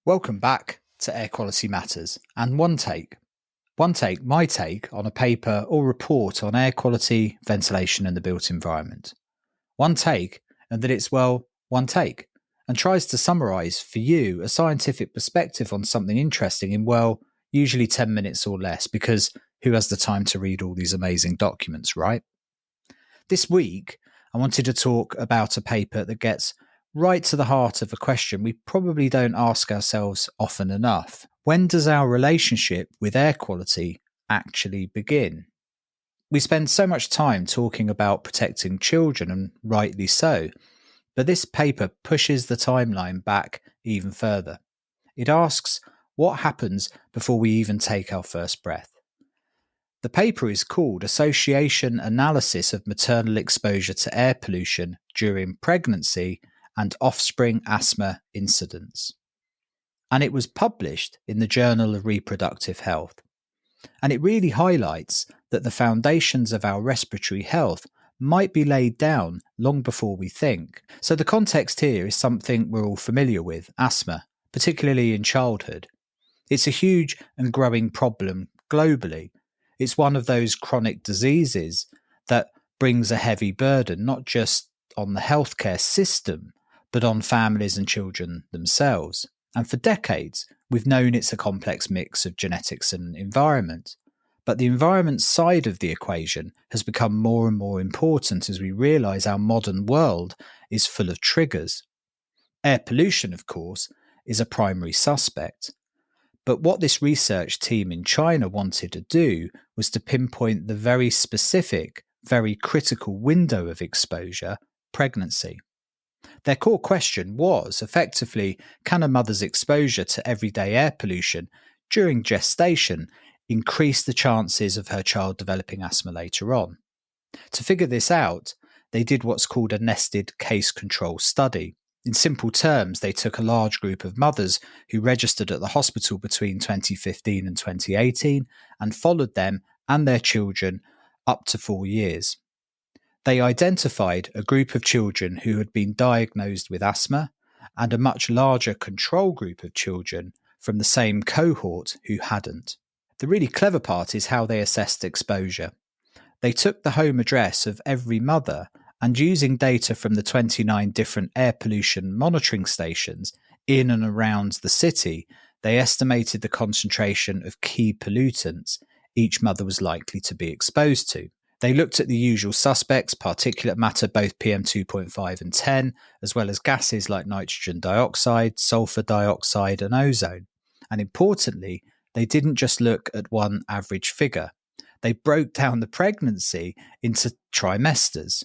Welcome back to Air Quality Matters and One Take. One Take, my take on a paper or report on air quality, ventilation and the built environment. One take, and that it's, one take, and tries to summarise for you a scientific perspective on something interesting in, usually 10 minutes or less, because who has the time to read all these amazing documents, right? This week, I wanted to talk about a paper that gets right to the heart of a question we probably don't ask ourselves often enough. When does our relationship with air quality actually begin? We spend so much time talking about protecting children, and rightly so, but this paper pushes the timeline back even further. It asks what happens before we even take our first breath. The paper is called Association Analysis of Maternal Exposure to Air Pollution During Pregnancy and Offspring Asthma Incidents. And it was published in the Journal of Reproductive Health. And it really highlights that the foundations of our respiratory health might be laid down long before we think. So the context here is something we're all familiar with, asthma, particularly in childhood. It's a huge and growing problem globally. It's one of those chronic diseases that brings a heavy burden, not just on the healthcare system, but on families and children themselves. And for decades, we've known it's a complex mix of genetics and environment. But the environment side of the equation has become more and more important as we realise our modern world is full of triggers. Air pollution, of course, is a primary suspect. But what this research team in China wanted to do was to pinpoint the very specific, very critical window of exposure, pregnancy. Their core question was, effectively, can a mother's exposure to everyday air pollution during gestation increase the chances of her child developing asthma later on? To figure this out, they did what's called a nested case control study. In simple terms, they took a large group of mothers who registered at the hospital between 2015 and 2018 and followed them and their children up to 4 years. They identified a group of children who had been diagnosed with asthma and a much larger control group of children from the same cohort who hadn't. The really clever part is how they assessed exposure. They took the home address of every mother and, using data from the 29 different air pollution monitoring stations in and around the city, they estimated the concentration of key pollutants each mother was likely to be exposed to. They looked at the usual suspects, particulate matter, both PM2.5 and 10, as well as gases like nitrogen dioxide, sulfur dioxide, and ozone. And importantly, they didn't just look at one average figure. They broke down the pregnancy into trimesters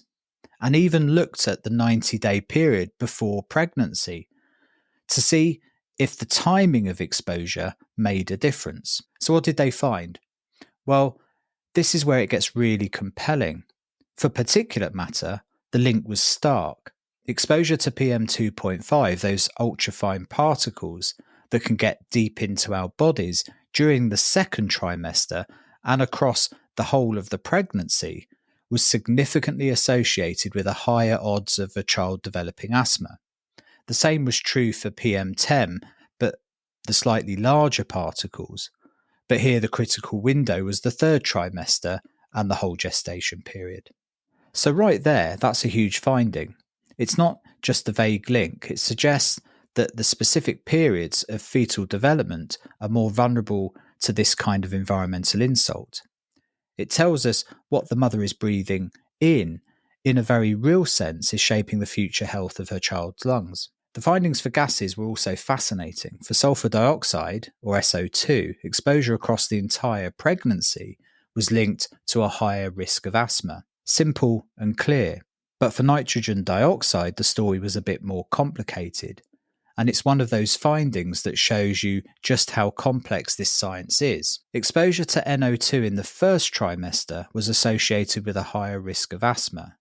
and even looked at the 90-day period before pregnancy to see if the timing of exposure made a difference. So what did they find? Well, this is where it gets really compelling. For particulate matter, the link was stark. Exposure to PM2.5, those ultrafine particles that can get deep into our bodies during the second trimester and across the whole of the pregnancy, was significantly associated with a higher odds of a child developing asthma. The same was true for PM10, but the slightly larger particles. But here the critical window was the third trimester and the whole gestation period. So right there, that's a huge finding. It's not just a vague link. It suggests that the specific periods of fetal development are more vulnerable to this kind of environmental insult. It tells us what the mother is breathing in a very real sense, is shaping the future health of her child's lungs. The findings for gases were also fascinating. For sulfur dioxide, or SO2, exposure across the entire pregnancy was linked to a higher risk of asthma. Simple and clear. But for nitrogen dioxide, the story was a bit more complicated. And it's one of those findings that shows you just how complex this science is. Exposure to NO2 in the first trimester was associated with a higher risk of asthma.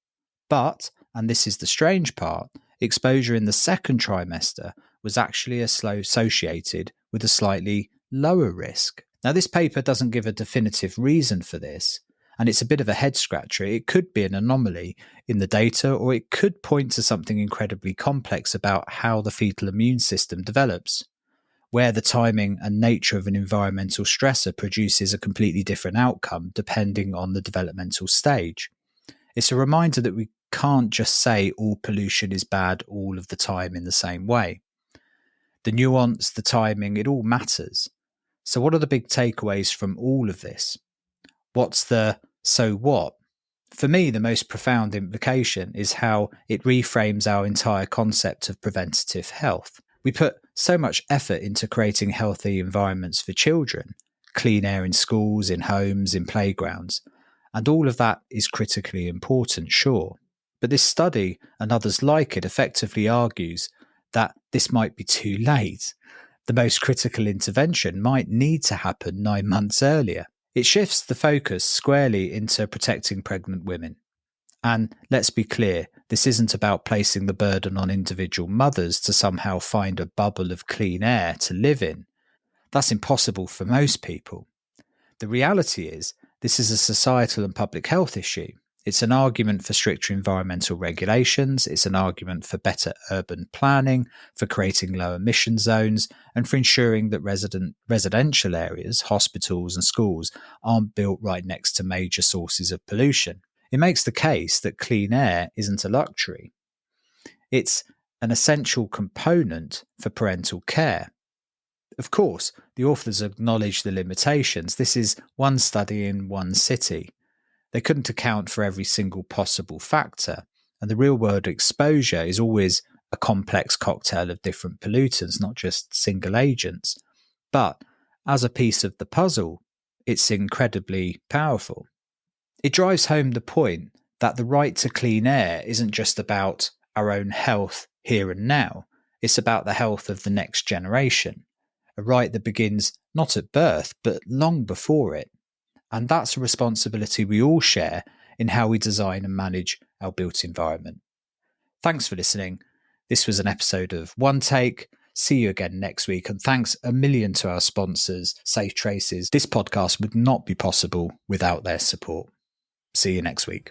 But, and this is the strange part, exposure in the second trimester was actually associated with a slightly lower risk. Now, this paper doesn't give a definitive reason for this, and it's a bit of a head scratcher. It could be an anomaly in the data, or it could point to something incredibly complex about how the fetal immune system develops. where the timing and nature of an environmental stressor produces a completely different outcome depending on the developmental stage. It's a reminder that we can't just say all pollution is bad all of the time in the same way. The nuance, the timing, it all matters. So what are the big takeaways from all of this? What's the so what? For me, the most profound implication is how it reframes our entire concept of preventative health. We put so much effort into creating healthy environments for children, clean air in schools, in homes, in playgrounds, and all of that is critically important, sure. But this study and others like it effectively argues that this might be too late. The most critical intervention might need to happen 9 months earlier. It shifts the focus squarely into protecting pregnant women. And let's be clear, this isn't about placing the burden on individual mothers to somehow find a bubble of clean air to live in. That's impossible for most people. The reality is, this is a societal and public health issue. It's an argument for stricter environmental regulations, it's an argument for better urban planning, for creating low emission zones, and for ensuring that residential areas, hospitals and schools aren't built right next to major sources of pollution. It makes the case that clean air isn't a luxury. It's an essential component for parental care. Of course, the authors acknowledge the limitations. This is one study in one city. They couldn't account for every single possible factor, and the real-world exposure is always a complex cocktail of different pollutants, not just single agents. But as a piece of the puzzle, it's incredibly powerful. It drives home the point that the right to clean air isn't just about our own health here and now, it's about the health of the next generation, a right that begins not at birth, but long before it. And that's a responsibility we all share in how we design and manage our built environment. Thanks for listening. This was an episode of One Take. See you again next week. And thanks a million to our sponsors, Safe Traces. This podcast would not be possible without their support. See you next week.